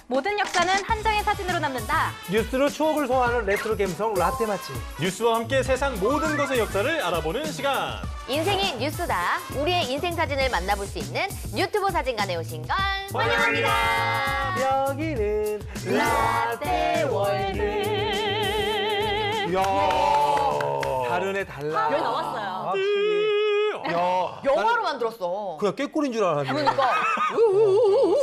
모든 역사는 한 장의 사진으로 남는다. 뉴스로 추억을 소환하는 레트로 감성 라떼 맛집. 뉴스와 함께 세상 모든 것의 역사를 알아보는 시간. 인생이 뉴스다. 우리의 인생 사진을 만나볼 수 있는 유튜브 사진관에 오신 걸 환영합니다. 여기는 라떼 월드. 이야, 다르네 달라. 별 나왔어요. 확실히. 야, 영화로 만들었어. 그냥 꾀꼬리인 줄 알았는데. 그러니까.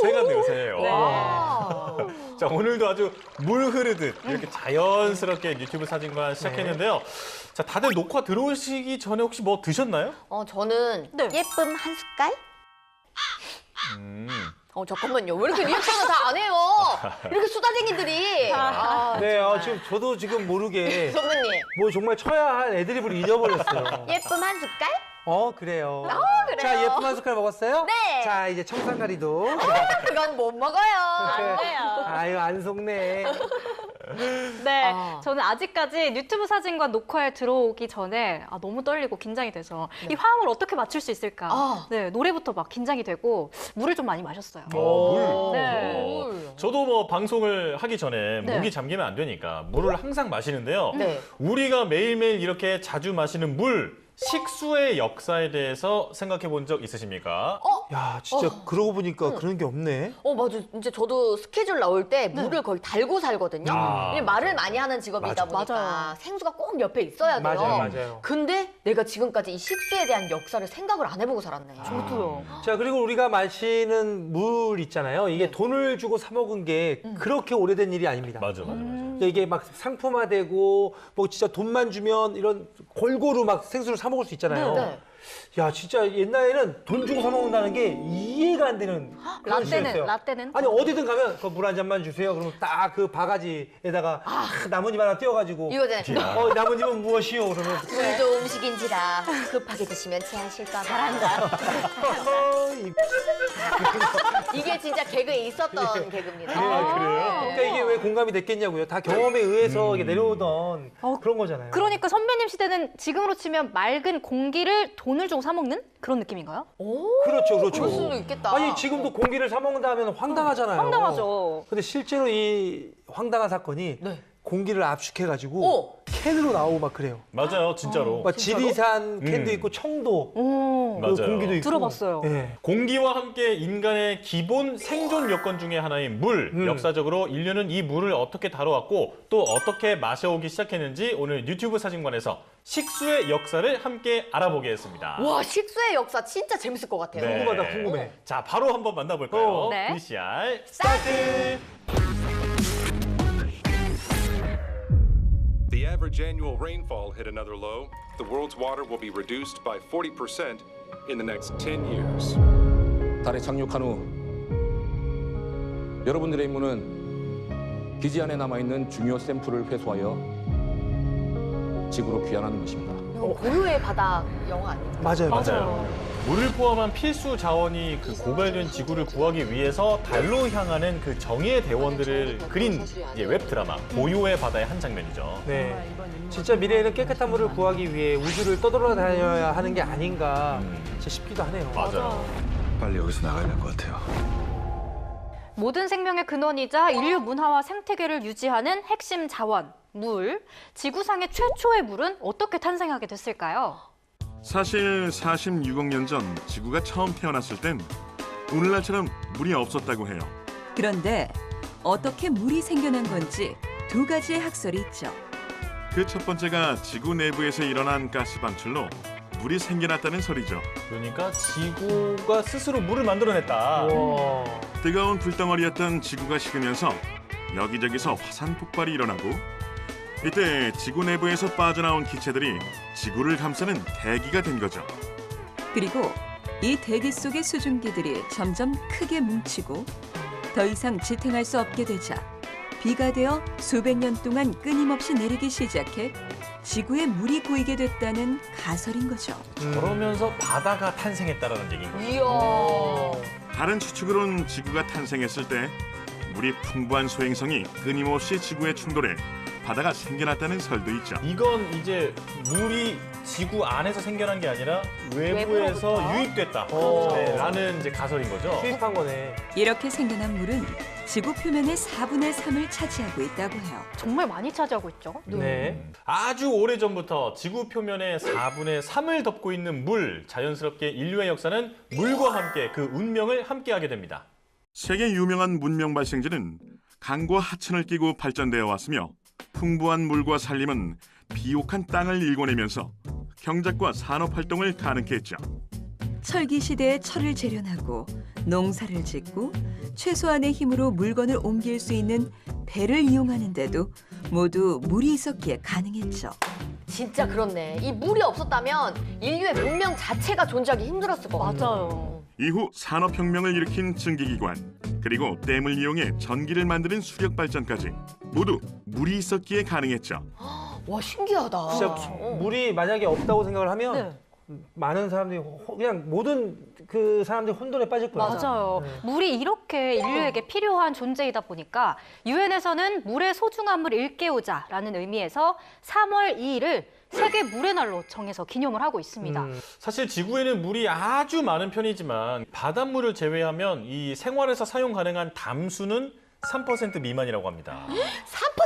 새 같네요, 새. 네. 와. 자, 오늘도 아주 물 흐르듯 이렇게 자연스럽게 유튜브 사진관 시작했는데요. 자, 다들 녹화 들어오시기 전에 혹시 뭐 드셨나요? 저는 네. 예쁨 한 숟갈? 음. 잠깐만요. 왜 이렇게 리액션을 다 안 해요? 이렇게 수다쟁이들이. 네, 저도 지금 모르게 선배님. 뭐 정말 쳐야 할 애드립을 잊어버렸어요. 예쁨 한 숟갈? 그래요. 그래요? 자, 예쁜 한 숟갈 먹었어요? 네. 자, 이제 청산가리도. 그건 못 먹어요. 안 돼요. 아유, 안 속네. 네, 아. 저는 아직까지 유튜브 사진관 녹화에 들어오기 전에 너무 떨리고 긴장이 돼서 이 화음을 어떻게 맞출 수 있을까. 아. 네, 노래부터 막 긴장이 되고 물을 좀 많이 마셨어요. 물. 네. 저도 뭐 방송을 하기 전에 네. 목이 잠기면 안 되니까 물을 항상 마시는데요. 네. 우리가 매일매일 이렇게 자주 마시는 물, 식수의 역사에 대해서 생각해 본 적 있으십니까? 야, 진짜 그러고 보니까 그런 게 없네. 맞아. 이제 저도 스케줄 나올 때 물을 거의 달고 살거든요. 아, 왜냐면 말을 많이 하는 직업이다 보니까 맞아요. 생수가 꼭 옆에 있어야 돼요. 맞아요. 근데 내가 지금까지 이 식수에 대한 역사를 생각을 안 해보고 살았네. 저도요. 자, 그리고 우리가 마시는 물 있잖아요. 이게 돈을 주고 사 먹은 게 그렇게 오래된 일이 아닙니다. 맞아. 이게 막 상품화되고 뭐 진짜 돈만 주면 이런 골고루 막 생수를 사 먹을 수 있잖아요. 네. 야, 진짜 옛날에는 돈 주고 사 먹는다는 게 이해가 안 되는 그런 시절이었어요. 라떼는? 아니, 어디든 가면 그 물 한 잔만 주세요. 그러면 딱 그 바가지에다가 나뭇잎 하나 띄워가지고 이거잖아요. 나뭇잎은 무엇이요? 그러면 물도 음식인지라 급하게 드시면 체하실까 봐. 이게 진짜 개그에 있었던 개그입니다. 그러니까 이게 왜 공감이 됐겠냐고요. 다 경험에 의해서 이게 내려오던 그런 거잖아요. 그러니까 선배님 시대는 지금으로 치면 맑은 공기를 돈을 주고 사 먹는 그런 느낌인가요? 그렇죠, 그렇죠. 그럴 수도 있겠다. 아니, 지금도 공기를 사 먹는다 하면 황당하잖아요. 황당하죠. 근데 실제로 이 황당한 사건이 네. 공기를 압축해가지고 캔으로 나오고 막 그래요. 맞아요, 진짜로. 막 지리산 캔도 있고 청도 그 맞아요. 공기도 있고. 들어봤어요. 예. 공기와 함께 인간의 기본 생존 여건 중에 하나인 물. 역사적으로 인류는 이 물을 어떻게 다뤄왔고 또 어떻게 마셔오기 시작했는지 오늘 유튜브 사진관에서 식수의 역사를 함께 알아보겠습니다. 와, 식수의 역사 진짜 재밌을 것 같아요. 네. 궁금하다, 궁금해. 자, 바로 한번 만나볼까요? 네. VCR 스타트! The average annual rainfall hit another low. The world's water will be reduced by 40% in the next 10 years. 달에 착륙한 후 여러분들의 임무는 기지 안에 남아있는 중요 샘플을 회수하여 지구로 귀환하는 것입니다. 고유의 바다 영화 아니에요? 맞아요. 물을 포함한 필수 자원이 그 고갈된 지구를 구하기 위해서 달로 향하는 그 정의의 대원들을 그린 이제 웹 드라마 고요의 바다의 한 장면이죠. 네. 진짜 미래에는 깨끗한 물을 구하기 위해 우주를 떠돌아다녀야 하는 게 아닌가 진짜 싶기도 하네요. 맞아요. 빨리 여기서 나가야 될 것 같아요. 모든 생명의 근원이자 인류 문화와 생태계를 유지하는 핵심 자원, 물. 지구상의 최초의 물은 어떻게 탄생하게 됐을까요? 사실 46억 년 전 지구가 처음 태어났을 땐 오늘날처럼 물이 없었다고 해요. 그런데 어떻게 물이 생겨난 건지 두 가지의 학설이 있죠. 그 첫 번째가 지구 내부에서 일어난 가스 방출로 물이 생겨났다는 설이죠. 그러니까 지구가 스스로 물을 만들어냈다. 와. 뜨거운 불덩어리였던 지구가 식으면서 여기저기서 화산 폭발이 일어나고 이때 지구 내부에서 빠져나온 기체들이 지구를 감싸는 대기가 된 거죠. 그리고 이 대기 속의 수증기들이 점점 크게 뭉치고 더 이상 지탱할 수 없게 되자 비가 되어 수백 년 동안 끊임없이 내리기 시작해 지구에 물이 고이게 됐다는 가설인 거죠. 그러면서 바다가 탄생했다라는 얘기인 거죠. 이야. 다른 추측으론 지구가 탄생했을 때 물이 풍부한 소행성이 끊임없이 지구에 충돌해 바다가 생겨났다는 설도 있죠. 이건 이제 물이 지구 안에서 생겨난 게 아니라 외부에서 외부로부터. 유입됐다. 라는 이제 가설인 거죠. 수입한 거네. 이렇게 생겨난 물은 지구 표면의 4분의 3을 차지하고 있다고 해요. 정말 많이 차지하고 있죠. 네. 아주 오래전부터 지구 표면의 4분의 3을 덮고 있는 물, 자연스럽게 인류의 역사는 물과 함께 그 운명을 함께하게 됩니다. 세계 유명한 문명 발생지는 강과 하천을 끼고 발전되어 왔으며 풍부한 물과 산림은 비옥한 땅을 일궈내면서 경작과 산업 활동을 가능케 했죠. 철기 시대에 철을 재련하고 농사를 짓고 최소한의 힘으로 물건을 옮길 수 있는 배를 이용하는데도 모두 물이 있었기에 가능했죠. 진짜 그렇네. 이 물이 없었다면 인류의 문명 자체가 존재하기 힘들었을 것 같아요. 맞아요. 이후 산업혁명을 일으킨 증기기관, 그리고 댐을 이용해 전기를 만드는 수력 발전까지 모두 물이 있었기에 가능했죠. 와, 신기하다. 진짜 물이 만약에 없다고 생각을 하면 네. 많은 사람들이 그냥 모든 그 사람들이 혼돈에 빠질 거예요. 맞아요. 물이 이렇게 인류에게 필요한 존재이다 보니까 유엔에서는 물의 소중함을 일깨우자라는 의미에서 3월 2일을 세계 물의 날로 정해서 기념을 하고 있습니다. 사실 지구에는 물이 아주 많은 편이지만 바닷물을 제외하면 이 생활에서 사용 가능한 담수는 3% 미만이라고 합니다.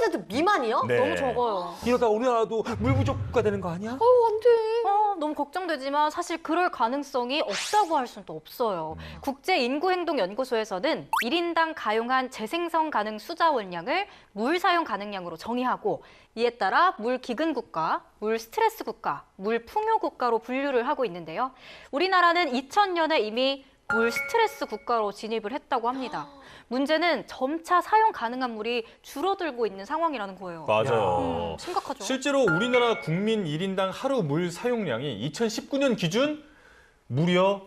3% 미만이요? 네. 너무 적어요. 이러다 우리나라도 물 부족 국가 되는 거 아니야? 안 돼. 너무 걱정되지만 사실 그럴 가능성이 없다고 할 수는 또 없어요. 국제인구행동연구소에서는 1인당 가용한 재생성 가능 수자원량을 물 사용 가능량으로 정의하고 이에 따라 물 기근 국가, 물 스트레스 국가, 물 풍요 국가로 분류를 하고 있는데요. 우리나라는 2000년에 이미 물 스트레스 국가로 진입을 했다고 합니다. 문제는 점차 사용 가능한 물이 줄어들고 있는 상황이라는 거예요. 맞아요. 심각하죠. 실제로 우리나라 국민 1인당 하루 물 사용량이 2019년 기준 무려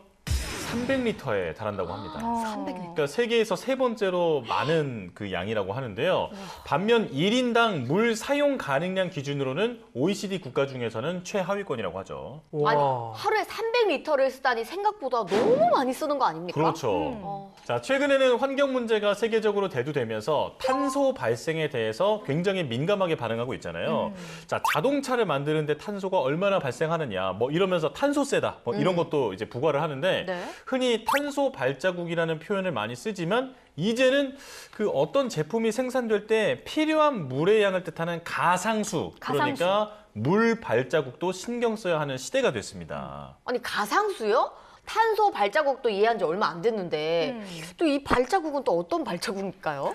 300리터에 달한다고 합니다. 300리터. 그러니까 세계에서 세 번째로 많은 그 양이라고 하는데요. 반면 1인당 물 사용 가능량 기준으로는 OECD 국가 중에서는 최하위권이라고 하죠. 아니, 와. 하루에 300리터를 쓰다니 생각보다 너무 많이 쓰는 거 아닙니까? 그렇죠. 자, 최근에는 환경 문제가 세계적으로 대두되면서 탄소 발생에 대해서 굉장히 민감하게 반응하고 있잖아요. 자, 자동차를 만드는데 탄소가 얼마나 발생하느냐, 뭐 이러면서 탄소세다, 뭐 이런 것도 이제 부과를 하는데 네. 흔히 탄소 발자국이라는 표현을 많이 쓰지만 이제는 그 어떤 제품이 생산될 때 필요한 물의 양을 뜻하는 가상수, 그러니까 물 발자국도 신경 써야 하는 시대가 됐습니다. 아니, 가상수요? 탄소 발자국도 이해한 지 얼마 안 됐는데 또 이 발자국은 또 어떤 발자국일까요?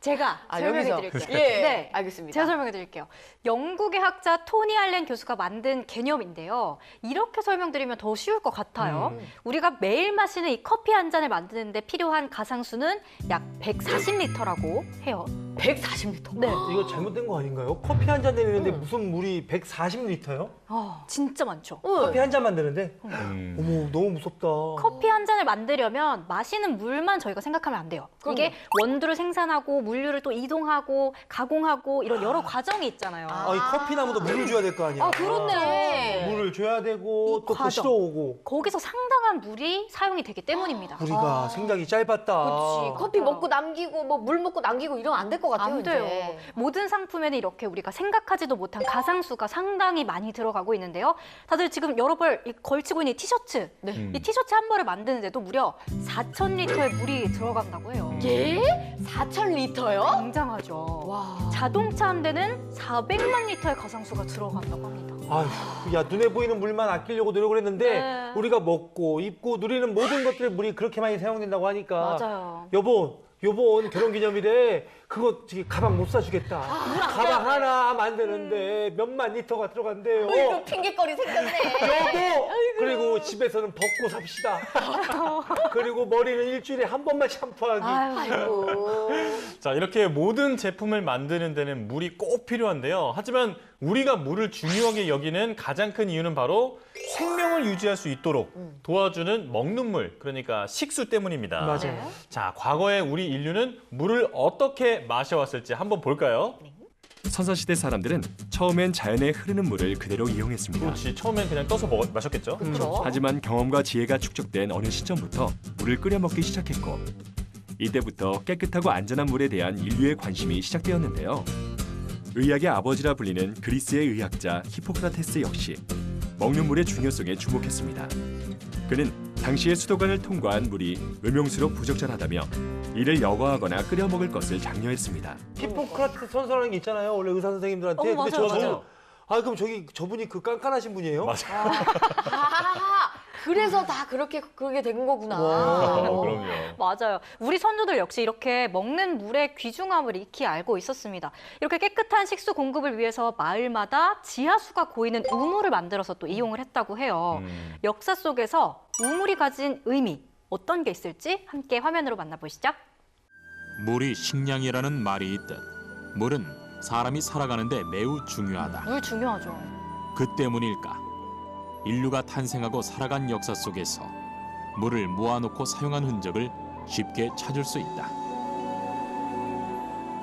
제가 설명해 여기서? 드릴게요. 예, 네, 알겠습니다. 제가 설명해 드릴게요. 영국의 학자 토니 알렌 교수가 만든 개념인데요. 이렇게 설명드리면 더 쉬울 것 같아요. 우리가 매일 마시는 이 커피 한 잔을 만드는데 필요한 가상수는 약 140리터라고 해요. 140리터. 네. 이거 잘못된 거 아닌가요? 커피 한 잔 내리는데 무슨 물이 140리터요? 진짜 많죠. 커피 한 잔 만드는데? 어머, 너무 무섭다. 커피 한 잔을 만들려면 마시는 물만 저희가 생각하면 안 돼요. 이게 원두를 생산하고 물류를 또 이동하고 가공하고 이런 여러 과정이 있잖아요. 이 커피 나무도 물을 줘야 될 거 아니야? 그렇네. 물을 줘야 되고 이 또 과정. 실어오고. 거기서 상당한 물이 사용이 되기 때문입니다. 우리가 생각이 짧았다. 그렇지. 커피 먹고 남기고 뭐 물 먹고 남기고 이러면 안 될 것 같아요. 안 돼요. 이제. 모든 상품에는 이렇게 우리가 생각하지도 못한 가상수가 상당히 많이 들어가고 있는데요. 다들 지금 여러 벌 걸치고 있는 이 티셔츠, 이 티셔츠 한 벌을 만드는데도 무려 4,000리터의 물이 들어간다고 해요. 예? 4,000리터요? 굉장하죠. 와. 자동차 한 대는 400만 리터의 가상수가 들어간다고 합니다. 아휴, 야, 눈에 보이는 물만 아끼려고 노력을 했는데 네. 우리가 먹고 입고 누리는 모든 것들에 물이 그렇게 많이 사용된다고 하니까 맞아요. 요번 결혼기념일에 그거 저기 가방 못 사주겠다. 가방 하나 만드는데 몇만 리터가 들어간대요. 이거 핑계거리 생겼네. 여보! 그리고 집에서는 벗고 삽시다. 그리고 머리는 일주일에 한 번만 샴푸하기. 아이고. 자, 이렇게 모든 제품을 만드는 데는 물이 꼭 필요한데요. 하지만 우리가 물을 중요하게 여기는 가장 큰 이유는 바로 생명을 유지할 수 있도록 도와주는 먹는 물, 그러니까 식수 때문입니다. 맞아요. 자, 과거에 우리 인류는 물을 어떻게 마셔왔을지 한번 볼까요? 선사시대 사람들은 처음엔 자연에 흐르는 물을 그대로 이용했습니다. 그렇지, 처음엔 그냥 떠서 마셨겠죠? 하지만 경험과 지혜가 축적된 어느 시점부터 물을 끓여 먹기 시작했고 이때부터 깨끗하고 안전한 물에 대한 인류의 관심이 시작되었는데요. 의학의 아버지라 불리는 그리스의 의학자 히포크라테스 역시 먹는 물의 중요성에 주목했습니다. 그는 당시의 수도관을 통과한 물이 음용수로 부적절하다며 이를 여과하거나 끓여 먹을 것을 장려했습니다. 히포크라테스 선서라는 게 있잖아요. 원래 의사 선생님들한테. 맞아요, 맞아요. 그럼 저분이 그 깐깐하신 분이에요? 맞아. 그래서 다 그렇게 된 거구나. 그럼요. 맞아요. 우리 선조들 역시 이렇게 먹는 물의 귀중함을 익히 알고 있었습니다. 이렇게 깨끗한 식수 공급을 위해서 마을마다 지하수가 고이는 우물을 만들어서 또 이용을 했다고 해요. 역사 속에서 우물이 가진 의미, 어떤 게 있을지 함께 화면으로 만나보시죠. 물이 식량이라는 말이 있듯 물은 사람이 살아가는데 매우 중요하다. 물 중요하죠. 그 때문일까? 인류가 탄생하고 살아간 역사 속에서 물을 모아놓고 사용한 흔적을 쉽게 찾을 수 있다.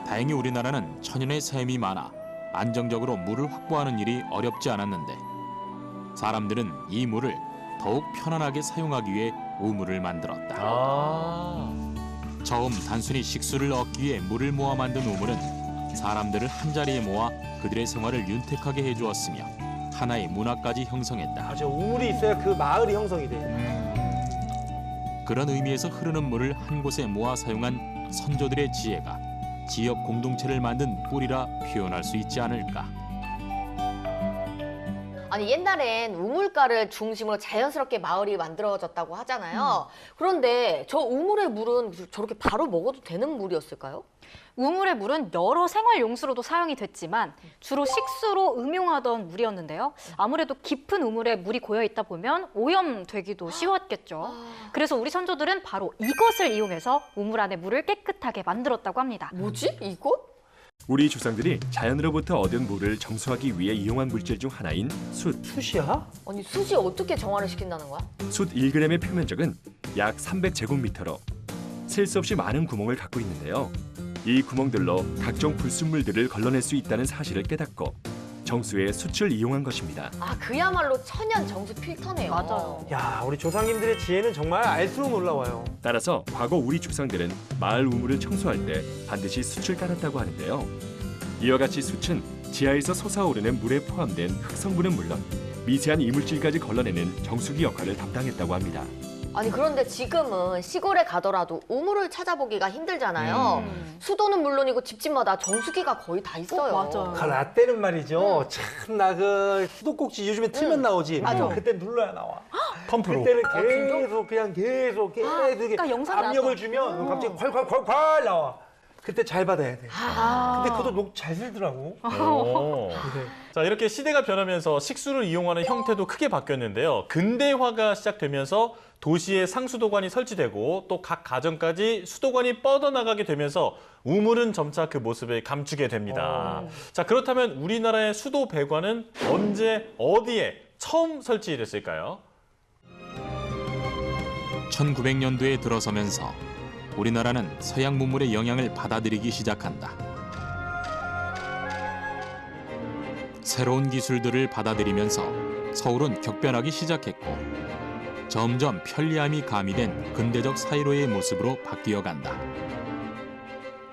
다행히 우리나라는 천연의 샘이 많아 안정적으로 물을 확보하는 일이 어렵지 않았는데 사람들은 이 물을 더욱 편안하게 사용하기 위해 우물을 만들었다. 처음 단순히 식수를 얻기 위해 물을 모아 만든 우물은 사람들을 한자리에 모아 그들의 생활을 윤택하게 해주었으며 하나의 문화까지 형성했다. 맞아, 우물이 있어야 그 마을이 형성이 돼. 그런 의미에서 흐르는 물을 한 곳에 모아 사용한 선조들의 지혜가 지역 공동체를 만든 뿌리라 표현할 수 있지 않을까. 아니 옛날엔 우물가를 중심으로 자연스럽게 마을이 만들어졌다고 하잖아요. 그런데 저 우물의 물은 저렇게 바로 먹어도 되는 물이었을까요? 우물의 물은 여러 생활 용수로도 사용이 됐지만 주로 식수로 음용하던 물이었는데요. 아무래도 깊은 우물에 물이 고여 있다 보면 오염되기도 쉬웠겠죠. 그래서 우리 선조들은 바로 이것을 이용해서 우물 안의 물을 깨끗하게 만들었다고 합니다. 뭐지? 이거? 우리 조상들이 자연으로부터 얻은 물을 정수하기 위해 이용한 물질 중 하나인 숯. 숯이야? 아니 숯이 어떻게 정화를 시킨다는 거야? 숯 1g의 표면적은 약 300제곱미터로 셀 수 없이 많은 구멍을 갖고 있는데요. 이 구멍들로 각종 불순물들을 걸러낼 수 있다는 사실을 깨닫고 정수에 숯을 이용한 것입니다. 아 그야말로 천연 정수 필터네요. 맞아요. 야, 우리 조상님들의 지혜는 정말 알수록 놀라워요. 따라서 과거 우리 조상들은 마을 우물을 청소할 때 반드시 숯을 깔았다고 하는데요. 이와 같이 숯은 지하에서 솟아오르는 물에 포함된 흙성분은 물론 미세한 이물질까지 걸러내는 정수기 역할을 담당했다고 합니다. 아니 그런데 지금은 시골에 가더라도 우물을 찾아보기가 힘들잖아요. 수도는 물론이고 집집마다 정수기가 거의 다 있어요. 맞아요. 그 라떼는 말이죠. 참 나 그 수도꼭지 요즘에 틀면 나오지. 맞아. 그때 눌러야 나와. 펌프로. 그때는 계속 계속 그러니까 영상이 압력을 나왔어. 주면 갑자기 콸콸콸콸 나와. 그때 잘 받아야 돼. 근데 그것도 녹 잘 들더라고. 오. 자, 이렇게 시대가 변하면서 식수를 이용하는 형태도 크게 바뀌었는데요. 근대화가 시작되면서 도시에 상수도관이 설치되고 또 각 가정까지 수도관이 뻗어나가게 되면서 우물은 점차 그 모습을 감추게 됩니다. 자, 그렇다면 우리나라의 수도 배관은 언제 어디에 처음 설치됐을까요? 1900년도에 들어서면서 우리나라는 서양 문물의 영향을 받아들이기 시작한다. 새로운 기술들을 받아들이면서 서울은 격변하기 시작했고 점점 편리함이 가미된 근대적 사이로의 모습으로 바뀌어간다.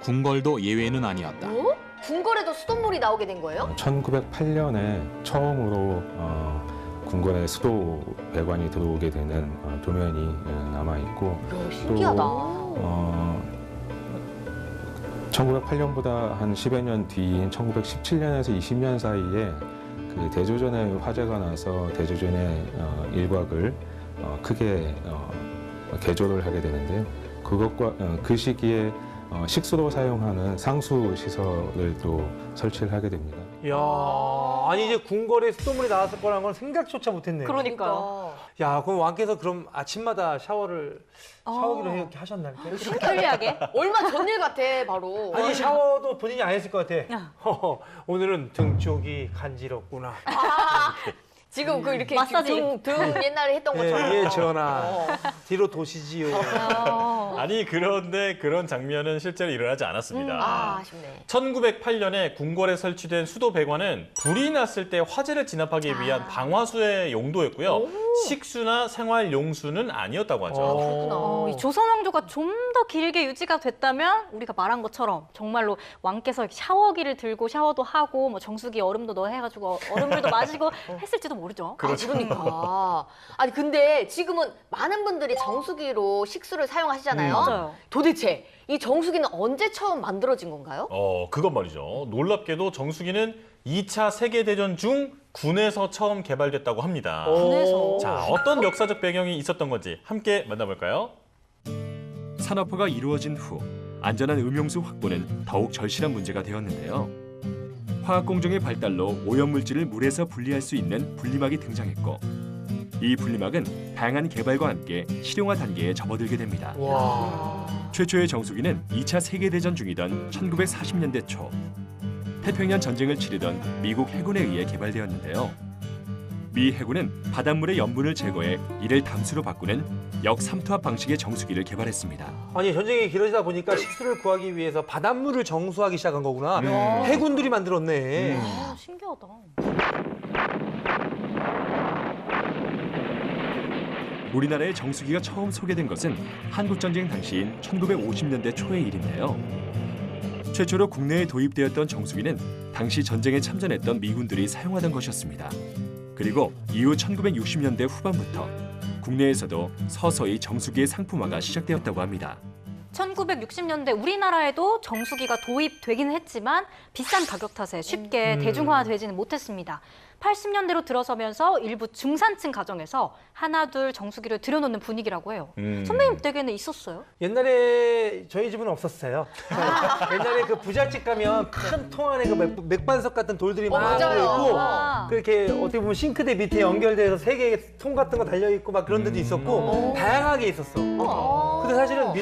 궁궐도 예외는 아니었다. 어? 궁궐에도 수돗물이 나오게 된 거예요? 1908년에 처음으로 궁궐에 수도 배관이 들어오게 되는 도면이 남아있고 신기하다. 1908년보다 한 10여 년 뒤인 1917년에서 20년 사이에 그 대조전에 화재가 나서 대조전의 일곽을 크게 개조를 하게 되는데요. 그것과 그 시기에 식수로 사용하는 상수 시설을 또 설치를 하게 됩니다. 이야, 아니 이제 궁궐에 수돗물이 나왔을 거라는 건 생각조차 못했네요. 그러니까요. 야, 그럼 왕께서 그럼 아침마다 샤워기로 이렇게 하셨나? 이렇게 편리하게. 얼마 전일 같아 바로. 아니 샤워도 본인이 안 했을 것 같아. 오늘은 등 쪽이 간지럽구나. 지금 그 이렇게 마사지. 등 옛날에 했던 것처럼. 예, 전하. 뒤로 도시지요. 아니, 그런데 그런 장면은 실제로 일어나지 않았습니다. 아쉽네. 1908년에 궁궐에 설치된 수도 배관은 불이 났을 때 화재를 진압하기 위한 방화수의 용도였고요. 식수나 생활 용수는 아니었다고 하죠. 그렇구나. 이 조선 왕조가 좀 더 길게 유지가 됐다면 우리가 말한 것처럼 정말로 왕께서 샤워기를 들고 샤워도 하고 뭐 정수기 얼음도 넣어 해가지고 얼음물도 마시고 했을지도 모르죠. 그렇죠. 그러니까. 아니 근데 지금은 많은 분들이 정수기로 식수를 사용하시잖아요. 맞아요. 도대체 이 정수기는 언제 처음 만들어진 건가요? 그건 말이죠. 놀랍게도 정수기는 2차 세계대전 중 군에서 처음 개발됐다고 합니다. 군에서. 자, 어떤 역사적 배경이 있었던 건지 함께 만나볼까요? 산업화가 이루어진 후 안전한 음용수 확보는 더욱 절실한 문제가 되었는데요. 화학 공정의 발달로 오염물질을 물에서 분리할 수 있는 분리막이 등장했고 이 분리막은 다양한 개발과 함께 실용화 단계에 접어들게 됩니다. 최초의 정수기는 2차 세계대전 중이던 1940년대 초 태평양 전쟁을 치르던 미국 해군에 의해 개발되었는데요. 미 해군은 바닷물의 염분을 제거해 이를 담수로 바꾸는 역삼투압 방식의 정수기를 개발했습니다. 아니 전쟁이 길어지다 보니까 식수를 구하기 위해서 바닷물을 정수하기 시작한 거구나. 해군들이 만들었네. 신기하다. 우리나라의 정수기가 처음 소개된 것은 한국전쟁 당시인 1950년대 초의 일인데요. 최초로 국내에 도입되었던 정수기는 당시 전쟁에 참전했던 미군들이 사용하던 것이었습니다. 그리고 이후 1960년대 후반부터 국내에서도 서서히 정수기의 상품화가 시작되었다고 합니다. 1960년대 우리나라에도 정수기가 도입되긴 했지만 비싼 가격 탓에 쉽게 대중화되지는 못했습니다. 80년대로 들어서면서 일부 중산층 가정에서 하나둘 정수기를 들여놓는 분위기라고 해요. 선배님 댁에는 있었어요? 옛날에 저희 집은 없었어요. 옛날에 그 부잣집 가면 큰 통 안에 그 맥반석 같은 돌들이 막 있고 그렇게 어떻게 보면 싱크대 밑에 연결돼서 세 개의 통 같은 거 달려 있고 막 그런 데도 있었고 다양하게 있었어. 근데 사실은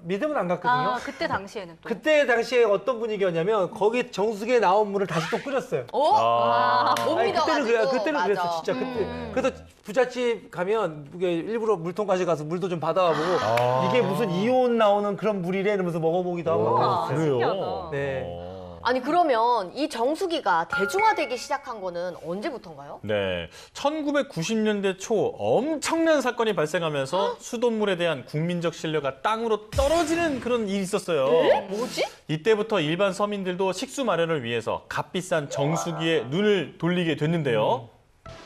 믿음은 안 갔거든요. 그때 당시에는 또. 그때 당시에 어떤 분위기였냐면 거기 정수기에 나온 물을 다시 또 끓였어요. 못 믿어가지고. 그때는 그랬어, 진짜 그때. 그래서 부잣집 가면 이게 일부러 물통 가져가서 물도 좀 받아와보고 이게 무슨 이온 나오는 그런 물이래 이러면서 먹어보기도 하고 그랬어요. 그래요? 네. 아니 그러면 이 정수기가 대중화되기 시작한 거는 언제부터인가요? 네, 1990년대 초 엄청난 사건이 발생하면서 수돗물에 대한 국민적 신뢰가 땅으로 떨어지는 그런 일이 있었어요. 뭐지? 이때부터 일반 서민들도 식수 마련을 위해서 값비싼 정수기에 눈을 돌리게 됐는데요.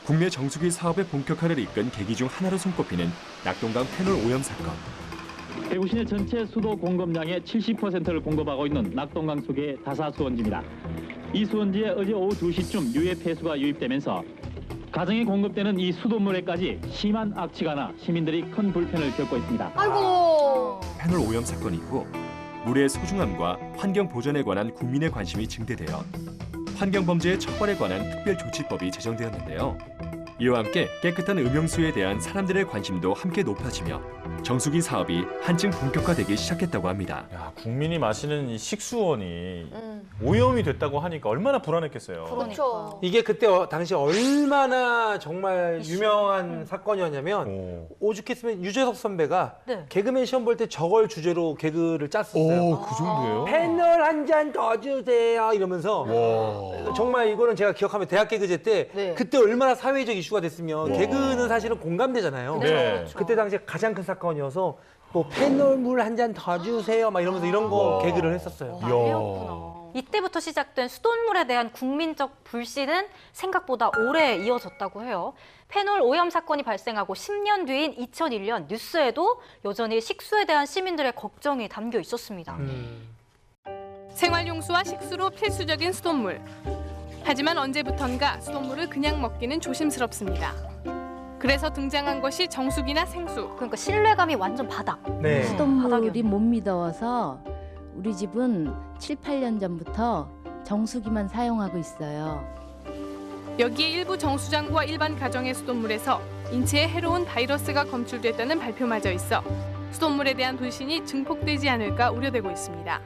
국내 정수기 사업의 본격화를 이끈 계기 중 하나로 손꼽히는 낙동강 페놀 오염 사건. 대구 시내 전체 수도 공급량의 70%를 공급하고 있는 낙동강 수계의 다사 수원지입니다. 이 수원지에 어제 오후 2시쯤 유해 폐수가 유입되면서 가정에 공급되는 이 수돗물에까지 심한 악취가 나 시민들이 큰 불편을 겪고 있습니다. 아이고. 페놀 오염 사건 이후 물의 소중함과 환경 보전에 관한 국민의 관심이 증대되어 환경범죄의 처벌에 관한 특별조치법이 제정되었는데요. 이와 함께 깨끗한 음용수에 대한 사람들의 관심도 함께 높아지며 정수기 사업이 한층 본격화되기 시작했다고 합니다. 야, 국민이 마시는 이 식수원이 오염이 됐다고 하니까 얼마나 불안했겠어요. 그렇죠. 이게 그때 당시 얼마나 정말 유명한 사건이었냐면 오죽했으면 유재석 선배가 개그맨 시험 볼 때 저걸 주제로 개그를 짰었어요. 그 정도예요? 패널 한 잔 더 주세요 이러면서 정말 이거는 제가 기억하면 대학 개그제 때 그때 얼마나 사회적 이슈가 됐으면 개그는 사실은 공감되잖아요. 그때 당시에 가장 큰 사건이어서 뭐 패널물 한 잔 더 주세요 막 이러면서 이런 거 개그를 했었어요. 난리였구나. 이때부터 시작된 수돗물에 대한 국민적 불신은 생각보다 오래 이어졌다고 해요. 페놀 오염 사건이 발생하고 10년 뒤인 2001년 뉴스에도 여전히 식수에 대한 시민들의 걱정이 담겨 있었습니다. 생활용수와 식수로 필수적인 수돗물. 하지만 언제부턴가 수돗물을 그냥 먹기는 조심스럽습니다. 그래서 등장한 것이 정수기나 생수. 그러니까 신뢰감이 완전 바닥. 수돗물이 못 믿어서 우리 집은 7, 8년 전부터 정수기만 사용하고 있어요. 여기에 일부 정수장과 일반 가정의 수돗물에서 인체에 해로운 바이러스가 검출됐다는 발표마저 있어 수돗물에 대한 불신이 증폭되지 않을까 우려되고 있습니다.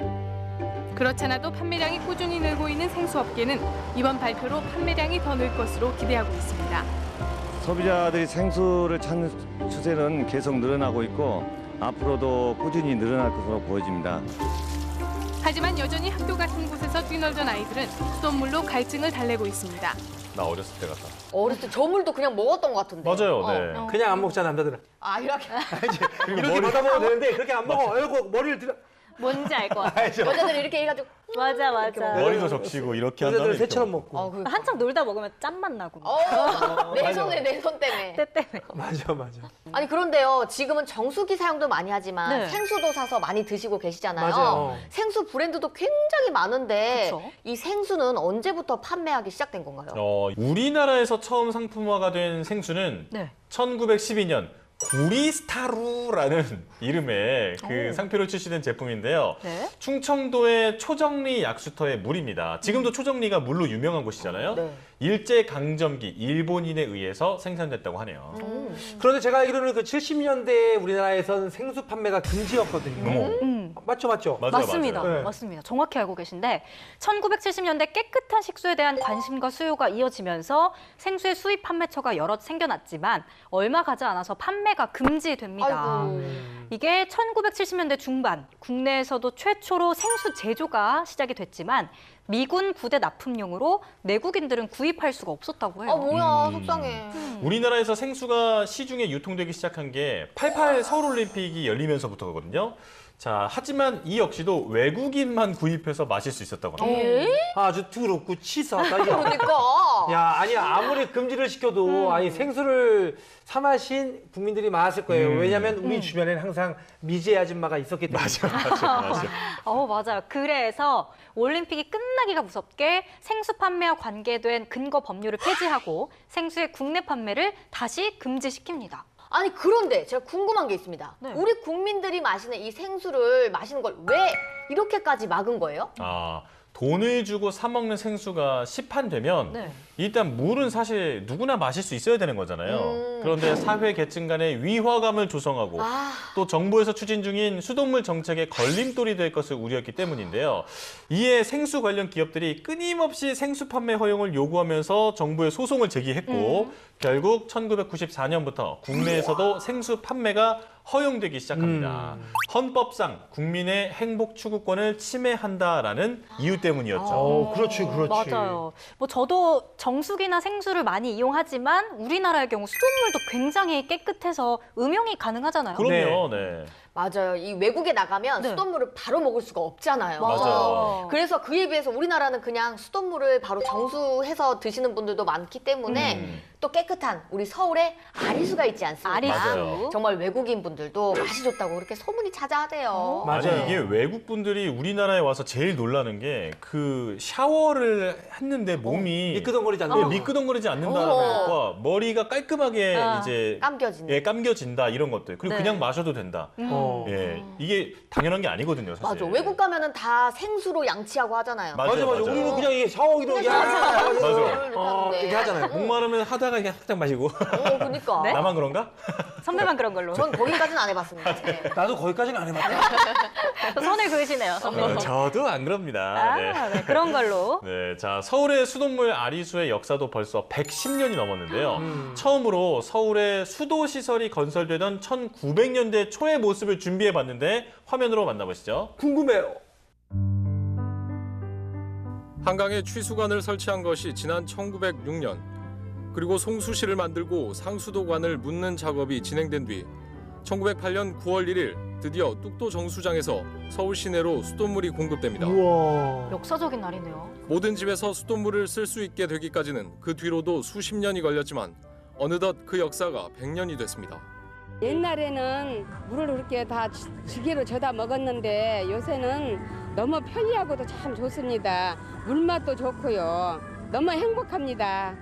그렇잖아도 판매량이 꾸준히 늘고 있는 생수업계는 이번 발표로 판매량이 더 늘 것으로 기대하고 있습니다. 소비자들이 생수를 찾는 추세는 계속 늘어나고 있고 앞으로도 꾸준히 늘어날 것으로 보여집니다. 하지만 여전히 학교 같은 곳에서 뛰놀던 아이들은 수돗물로 갈증을 달래고 있습니다. 나 어렸을 때 같다. 어렸을 때 저 물도 그냥 먹었던 것 같은데. 맞아요. 네. 그냥 안 먹자 남자들은. 아 이렇게. 이렇게 받아 먹어도 되는데 그렇게 안 먹어. 아이고 머리를 들어. 뭔지 알 것 같아. 여자들 이렇게 해가지고. 맞아, 맞아. 머리도 적시고 이렇게 한 다음에 여자들은 새처럼 먹고. 한참 놀다 먹으면 짠맛 나고. 내 손에 내 손 때문에. 때 때문에. 맞아, 맞아. 아니 그런데요, 지금은 정수기 사용도 많이 하지만 네. 생수도 사서 많이 드시고 계시잖아요. 맞아요. 생수 브랜드도 굉장히 많은데 그쵸? 이 생수는 언제부터 판매하기 시작된 건가요? 우리나라에서 처음 상품화가 된 생수는 네. 1912년 구리스타루라는 이름의 그 상표를 출시된 제품인데요. 네. 충청도의 초정리 약수터의 물입니다. 지금도 초정리가 물로 유명한 곳이잖아요. 네. 일제강점기 일본인에 의해서 생산됐다고 하네요. 그런데 제가 알기로는 그 70년대에 우리나라에선 생수 판매가 금지였거든요. 맞죠, 맞죠? 맞습니다. 맞아요. 네. 맞습니다. 정확히 알고 계신데 1970년대 깨끗한 식수에 대한 관심과 수요가 이어지면서 생수의 수입 판매처가 여럿 생겨났지만 얼마 가지 않아서 판매가 금지됩니다. 아이고. 이게 1970년대 중반 국내에서도 최초로 생수 제조가 시작이 됐지만 미군 부대 납품용으로 내국인들은 구입할 수가 없었다고 해요. 아 뭐야 속상해. 우리나라에서 생수가 시중에 유통되기 시작한 게 88 서울올림픽이 열리면서부터거든요. 자, 하지만 이 역시도 외국인만 구입해서 마실 수 있었다고 합니다. 아주 더럽고 치사하다. 그러니까. 야, 아니 아무리 금지를 시켜도 아니 생수를 사 마신 국민들이 많았을 거예요. 왜냐하면 우리 주변에는 항상 미제 아줌마가 있었기 때문에. 맞아. 맞아요. 그래서 올림픽이 끝나기가 무섭게 생수 판매와 관계된 근거 법률을 폐지하고 생수의 국내 판매를 다시 금지시킵니다. 아니 그런데 제가 궁금한 게 있습니다. 네. 우리 국민들이 마시는 이 생수를 마시는 걸 왜 이렇게까지 막은 거예요? 돈을 주고 사 먹는 생수가 시판되면 네. 일단 물은 사실 누구나 마실 수 있어야 되는 거잖아요. 그런데 사회 계층 간의 위화감을 조성하고 또 정부에서 추진 중인 수돗물 정책의 걸림돌이 될 것을 우려했기 때문인데요. 이에 생수 관련 기업들이 끊임없이 생수 판매 허용을 요구하면서 정부에 소송을 제기했고 결국 1994년부터 국내에서도 생수 판매가 허용되기 시작합니다. 헌법상 국민의 행복 추구권을 침해한다라는 이유 때문이었죠. 그렇지. 맞아요. 뭐 저도 정수기나 생수를 많이 이용하지만 우리나라의 경우 수돗물도 굉장히 깨끗해서 음용이 가능하잖아요. 그럼요. 네. 맞아요. 이 외국에 나가면 네. 수돗물을 바로 먹을 수가 없잖아요. 맞아요. 그래서 그에 비해서 우리나라는 그냥 수돗물을 바로 정수해서 드시는 분들도 많기 때문에 또 깨끗한 우리 서울에 아리수가 있지 않습니까? 아리수. 맞아요. 정말 외국인 분들도 맛이 좋다고 그렇게 소문이 자자하대요. 아니 맞아요. 이게 외국 분들이 우리나라에 와서 제일 놀라는 게 그 샤워를 했는데 몸이 미끄덩거리지 않는다. 미끄덩거리지 않는다는 것과 머리가 깔끔하게 이제 감겨진다. 감겨진다 이런 것들. 그리고 네. 그냥 마셔도 된다. 예, 이게 당연한 게 아니거든요, 사실. 맞아. 외국 가면은 다 생수로 양치하고 하잖아요. 맞아. 우리는 그냥 이게 샤워기로 맞아. 이렇게 하잖아요. 목마르면 하다가 그냥 살짝 마시고. 그러니까. 네? 나만 그런가? 선배만 그런 걸로. 전 거기까지는 안 해봤습니다. 네. 나도 거기까지는 안 해봤다. 선을 그으시네요, 선배님. 저도 안 그럽니다. 네, 그런 걸로. 네, 자 서울의 수돗물 아리수의 역사도 벌써 110년이 넘었는데요. 처음으로 서울에 수도 시설이 건설되던 1900년대 초의 모습을 준비해봤는데 화면으로 만나보시죠. 궁금해요. 한강에 취수관을 설치한 것이 지난 1906년. 그리고 송수시를 만들고 상수도관을 묻는 작업이 진행된 뒤 1908년 9월 1일 드디어 뚝도 정수장에서 서울 시내로 수돗물이 공급됩니다. 우와. 역사적인 날이네요. 모든 집에서 수돗물을 쓸 수 있게 되기까지는 그 뒤로도 수십 년이 걸렸지만 어느덧 그 역사가 100년이 됐습니다. 옛날에는 물을 그렇게 다 지게로 져다 먹었는데 요새는 너무 편리하고도 참 좋습니다. 물맛도 좋고요. 너무 행복합니다.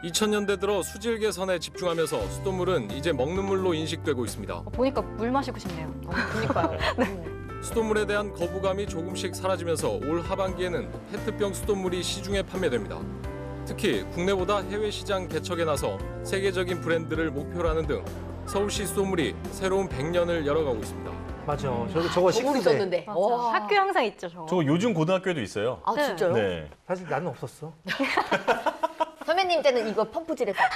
2000년대 들어 수질 개선에 집중하면서 수돗물은 이제 먹는 물로 인식되고 있습니다. 보니까 물 마시고 싶네요. 그러니까요. 수돗물에 대한 거부감이 조금씩 사라지면서 올 하반기에는 페트병 수돗물이 시중에 판매됩니다. 특히 국내보다 해외 시장 개척에 나서 세계적인 브랜드를 목표로 하는 등 서울시 수돗물이 새로운 100년을 열어가고 있습니다. 맞아. 저거 식구인데. 있었는데. 학교 항상 있죠, 저거. 저 요즘 고등학교에도 있어요. 아 진짜요? 네. 사실 나는 없었어. 선배님 때는 이거 펌프질했어요.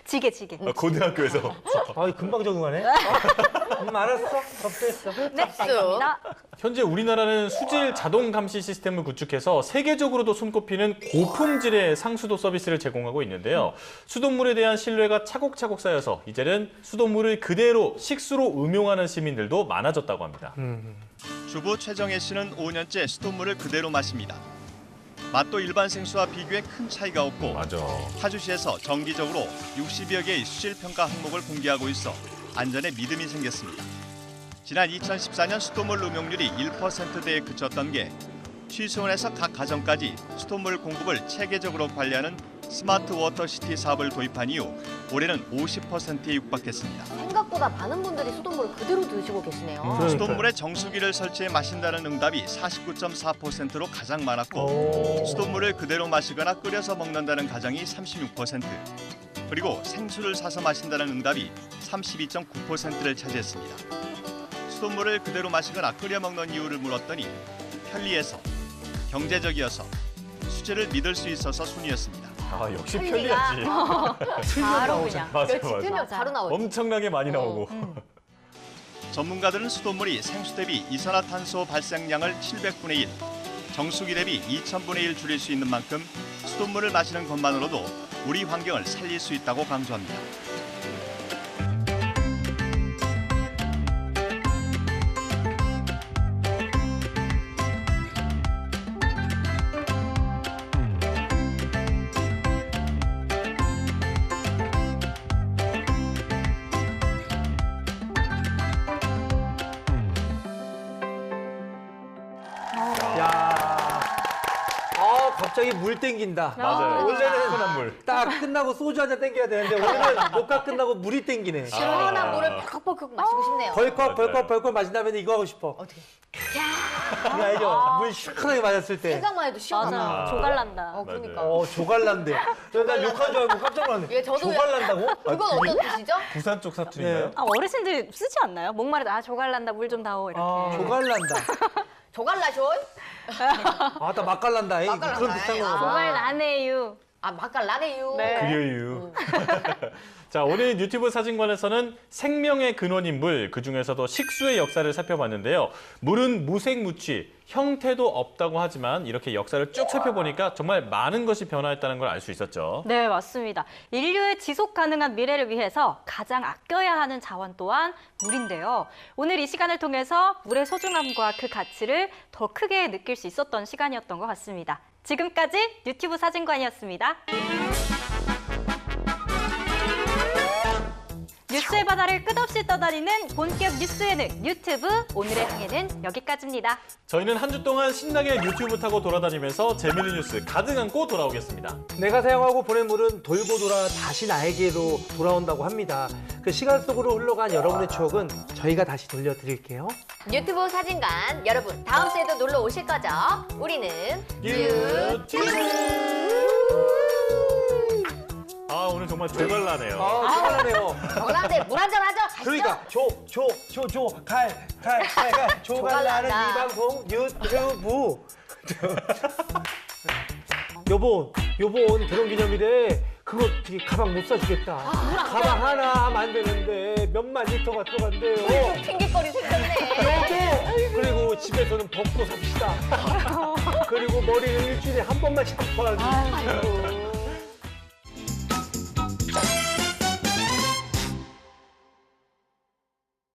지게. 고등학교에서. 금방 적응하네. 알았어. 접수했어. 네, 알겠습니다. 현재 우리나라는 수질 자동 감시 시스템을 구축해서 세계적으로도 손꼽히는 고품질의 상수도 서비스를 제공하고 있는데요. 수돗물에 대한 신뢰가 차곡차곡 쌓여서 이제는 수돗물을 그대로 식수로 음용하는 시민들도 많아졌다고 합니다. 주부 최정혜 씨는 5년째 수돗물을 그대로 마십니다. 맛도 일반 생수와 비교해 큰 차이가 없고 타주시에서 정기적으로 60여 개의 수질 평가 항목을 공개하고 있어 안전에 믿음이 생겼습니다. 지난 2014년 수돗물 음용률이 1%대에 그쳤던 게 취수원에서 각 가정까지 수돗물 공급을 체계적으로 관리하는 스마트 워터시티 사업을 도입한 이후 올해는 50%에 육박했습니다. 생각보다 많은 분들이 수돗물을 그대로 드시고 계시네요. 수돗물에 정수기를 설치해 마신다는 응답이 49.4%로 가장 많았고 수돗물을 그대로 마시거나 끓여서 먹는다는 가정이 36%, 그리고 생수를 사서 마신다는 응답이 32.9%를 차지했습니다. 수돗물을 그대로 마시거나 끓여 먹는 이유를 물었더니 편리해서, 경제적이어서, 수질을 믿을 수 있어서 순위였습니다. 아, 역시 편리하지. 바로 그냥. 맞아. 틀면 바로 나오지. 엄청나게 많이 나오고. 전문가들은 수돗물이 생수 대비 이산화탄소 발생량을 700분의 1, 정수기 대비 2000분의 1 줄일 수 있는 만큼 수돗물을 마시는 것만으로도 우리 환경을 살릴 수 있다고 강조합니다. 갑자기 물 땡긴다. 맞아요. 원래는 시원한 물. 딱 끝나고 소주 한 잔 땡겨야 되는데 오늘은 녹화 끝나고 물이 땡기네. 시원한 물을 벌컥벌컥 마시고 싶네요. 벌컥 마신 다음에 이거 하고 싶어. 어떻게? 이거 알죠? 물 시원하게 맞았을 때. 생각만 해도 시원하다. 맞아. 조갈난다. 그러니까. 조갈난대. 난 욕한 줄 알고 깜짝 놀랐네. 예, 저도 조갈난다고? 그건 어떤 뜻이죠? 부산 쪽 사투리인가요? 아, 어르신들 쓰지 않나요? 목마르다. 조갈난다. 물 좀 다오. 이렇게. 조갈난다. 조갈라쇼? 나 맛깔난다. 그런 비슷한 건가 봐. 조갈나네요. 아, 맛깔나네요. 네. 그려요. 자, 오늘 유튜브 사진관에서는 생명의 근원인 물, 그중에서도 식수의 역사를 살펴봤는데요. 물은 무색무취, 형태도 없다고 하지만 이렇게 역사를 쭉 살펴보니까 정말 많은 것이 변화했다는 걸 알 수 있었죠. 네, 맞습니다. 인류의 지속 가능한 미래를 위해서 가장 아껴야 하는 자원 또한 물인데요. 오늘 이 시간을 통해서 물의 소중함과 그 가치를 더 크게 느낄 수 있었던 시간이었던 것 같습니다. 지금까지 유튜브 사진관이었습니다. 뉴스의 바다를 끝없이 떠다니는 본격 뉴스 예능 유튜브, 오늘의 항해는 여기까지입니다. 저희는 한 주 동안 신나게 유튜브 타고 돌아다니면서 재미있는 뉴스 가득 안고 돌아오겠습니다. 내가 사용하고 보낸 물은 돌고 돌아 다시 나에게로 돌아온다고 합니다. 그 시간 속으로 흘러간 여러분의 추억은 저희가 다시 돌려드릴게요. 유튜브 사진관, 여러분 다음 주에도 놀러 오실 거죠? 우리는 유튜브! 아, 오늘 정말 조갈나네요. 조갈나네요. 조갈나는데 물 한잔 하죠? 가시죠? 그러니까 조갈나는 이 방송 유튜브. 여보 오늘 결혼기념일에 그거 되게 가방 못 사주겠다. 가방 하나 하면 안 되는데 몇만 리터가 들어간대요. 핑계거리 생겼네. 여보! 그리고 집에서는 벗고 삽시다. 그리고 머리는 일주일에 한 번만 샴푸하지.